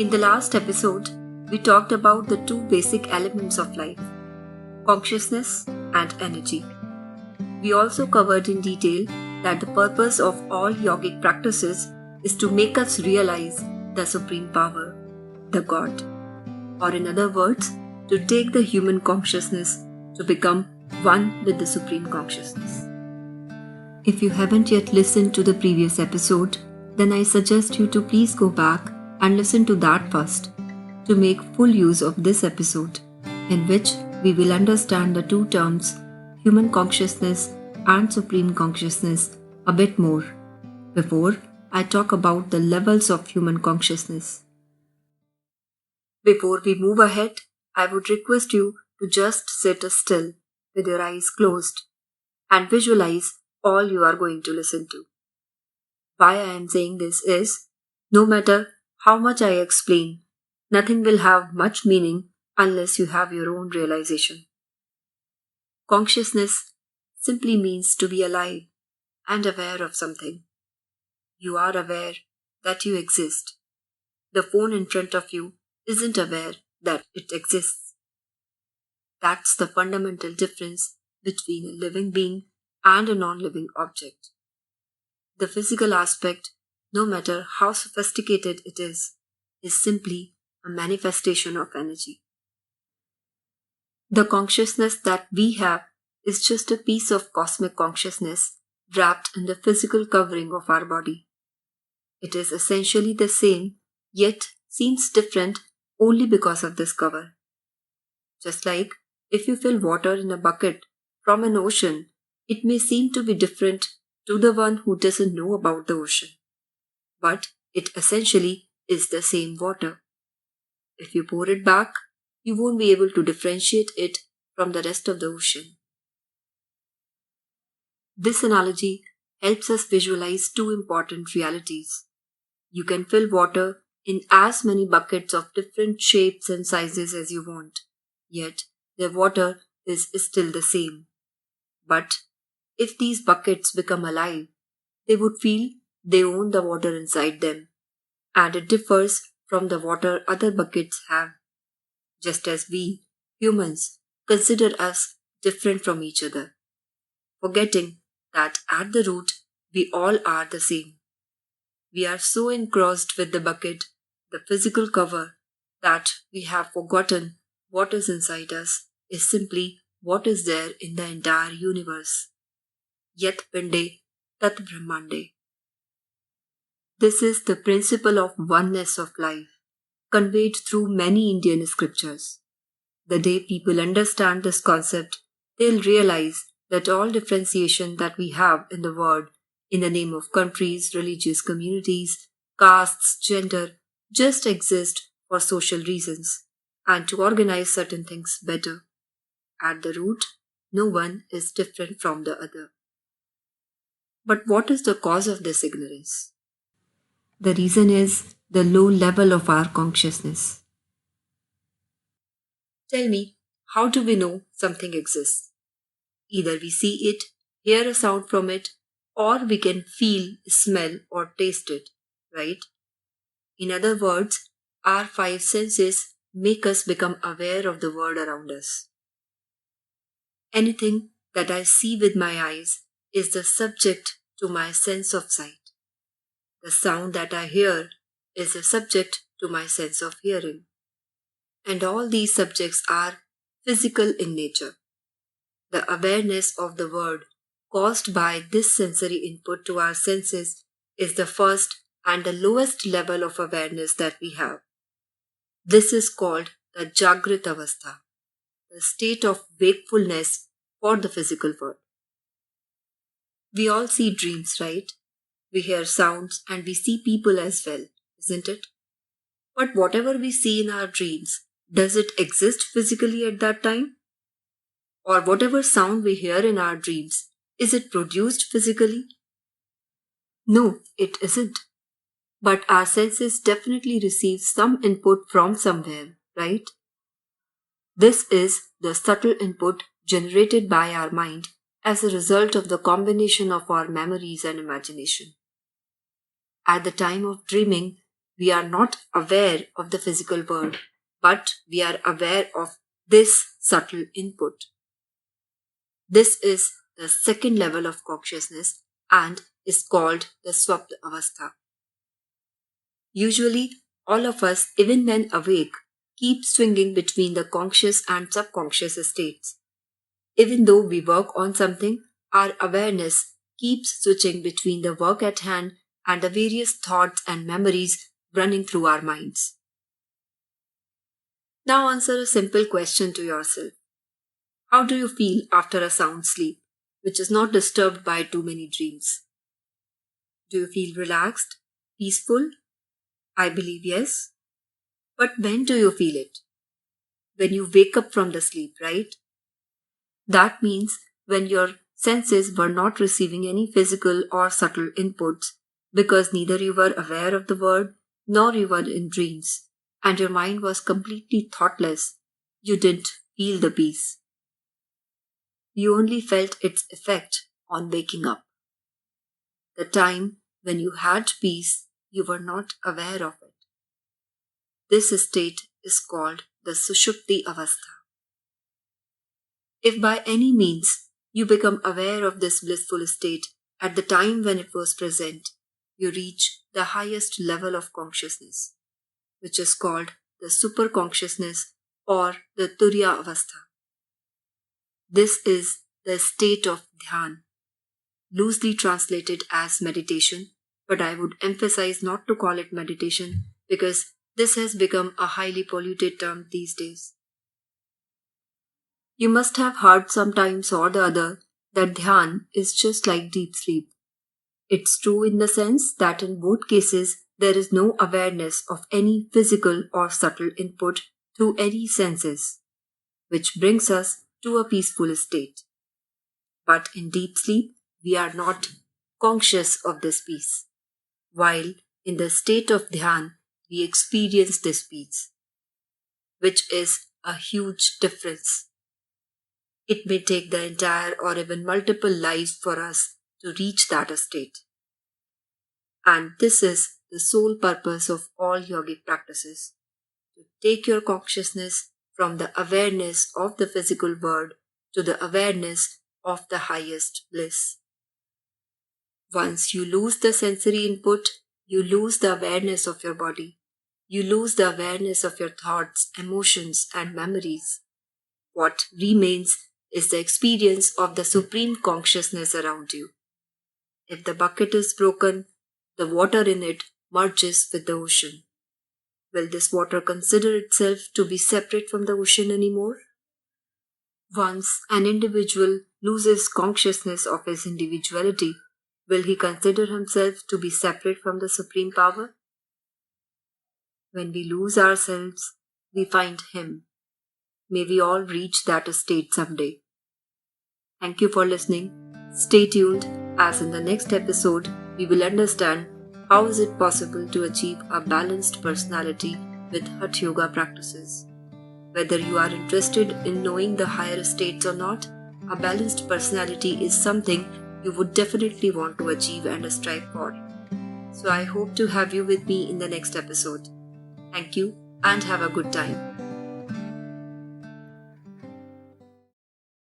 In the last episode, we talked about the two basic elements of life, consciousness and energy. We also covered in detail that the purpose of all yogic practices is to make us realize the supreme power, the God, or in other words, to take the human consciousness to become one with the supreme consciousness. If you haven't yet listened to the previous episode, then I suggest you to please go back and listen to that first to make full use of this episode, in which we will understand the two terms human consciousness and supreme consciousness a bit more before I talk about the levels of human consciousness. Before we move ahead, I would request you to just sit still with your eyes closed and visualize all you are going to listen to. Why I am saying this is, no matter how much I explain, nothing will have much meaning unless you have your own realization. Consciousness simply means to be alive and aware of something. You are aware that you exist. The phone in front of you isn't aware that it exists. That's the fundamental difference between a living being and a non-living object. The physical aspect, no matter how sophisticated it is simply a manifestation of energy. The consciousness that we have is just a piece of cosmic consciousness wrapped in the physical covering of our body. It is essentially the same, yet seems different only because of this cover. Just like if you fill water in a bucket from an ocean, it may seem to be different to the one who doesn't know about the ocean. But it essentially is the same water. If you pour it back, you won't be able to differentiate it from the rest of the ocean. This analogy helps us visualize two important realities. You can fill water in as many buckets of different shapes and sizes as you want, yet the water is still the same. But if these buckets become alive, they would feel they own the water inside them, and it differs from the water other buckets have, just as we, humans, consider us different from each other, forgetting that at the root we all are the same. We are so engrossed with the bucket, the physical cover, that we have forgotten what is inside us is simply what is there in the entire universe. Yat Pinde Tat Brahmande. This is the principle of oneness of life, conveyed through many Indian scriptures. The day people understand this concept, they'll realize that all differentiation that we have in the world, in the name of countries, religious communities, castes, gender, just exist for social reasons and to organize certain things better. At the root, no one is different from the other. But what is the cause of this ignorance? The reason is the low level of our consciousness. Tell me, how do we know something exists? Either we see it, hear a sound from it, or we can feel, smell, or taste it, right? In other words, our five senses make us become aware of the world around us. Anything that I see with my eyes is the subject to my sense of sight. The sound that I hear is the subject to my sense of hearing. And all these subjects are physical in nature. The awareness of the world caused by this sensory input to our senses is the first and the lowest level of awareness that we have. This is called the Jagrat Avastha, the state of wakefulness for the physical world. We all see dreams, right? We hear sounds and we see people as well, isn't it? But whatever we see in our dreams, does it exist physically at that time? Or whatever sound we hear in our dreams, is it produced physically? No, it isn't. But our senses definitely receive some input from somewhere, right? This is the subtle input generated by our mind as a result of the combination of our memories and imagination. At the time of dreaming, we are not aware of the physical world, but we are aware of this subtle input. This is the second level of consciousness and is called the Swapna Avastha. Usually, all of us, even when awake, keep swinging between the conscious and subconscious states. Even though we work on something, our awareness keeps switching between the work at hand and the various thoughts and memories running through our minds. Now answer a simple question to yourself. How do you feel after a sound sleep, which is not disturbed by too many dreams? Do you feel relaxed, peaceful? I believe yes. But when do you feel it? When you wake up from the sleep, right? That means when your senses were not receiving any physical or subtle inputs because neither you were aware of the world nor you were in dreams and your mind was completely thoughtless, you didn't feel the peace. You only felt its effect on waking up. The time when you had peace, you were not aware of it. This state is called the Sushupti Avastha. If by any means you become aware of this blissful state at the time when it was present, you reach the highest level of consciousness, which is called the superconsciousness or the Turiya Avastha. This is the state of Dhyan, loosely translated as meditation, but I would emphasize not to call it meditation because this has become a highly polluted term these days. You must have heard sometimes or the other that Dhyan is just like deep sleep. It's true in the sense that in both cases there is no awareness of any physical or subtle input through any senses, which brings us to a peaceful state. But in deep sleep, we are not conscious of this peace, while in the state of Dhyan, we experience this peace, which is a huge difference. It may take the entire or even multiple lives for us to reach that state. And this is the sole purpose of all yogic practices, to take your consciousness from the awareness of the physical world to the awareness of the highest bliss. Once you lose the sensory input, you lose the awareness of your body. You lose the awareness of your thoughts, emotions, and memories. What remains is the experience of the supreme consciousness around you. If the bucket is broken, the water in it merges with the ocean. Will this water consider itself to be separate from the ocean anymore? Once an individual loses consciousness of his individuality, will he consider himself to be separate from the supreme power? When we lose ourselves, we find him. May we all reach that state someday. Thank you for listening. Stay tuned, as in the next episode, we will understand how is it possible to achieve a balanced personality with Hatha Yoga practices. Whether you are interested in knowing the higher states or not, a balanced personality is something you would definitely want to achieve and strive for. So I hope to have you with me in the next episode. Thank you and have a good time.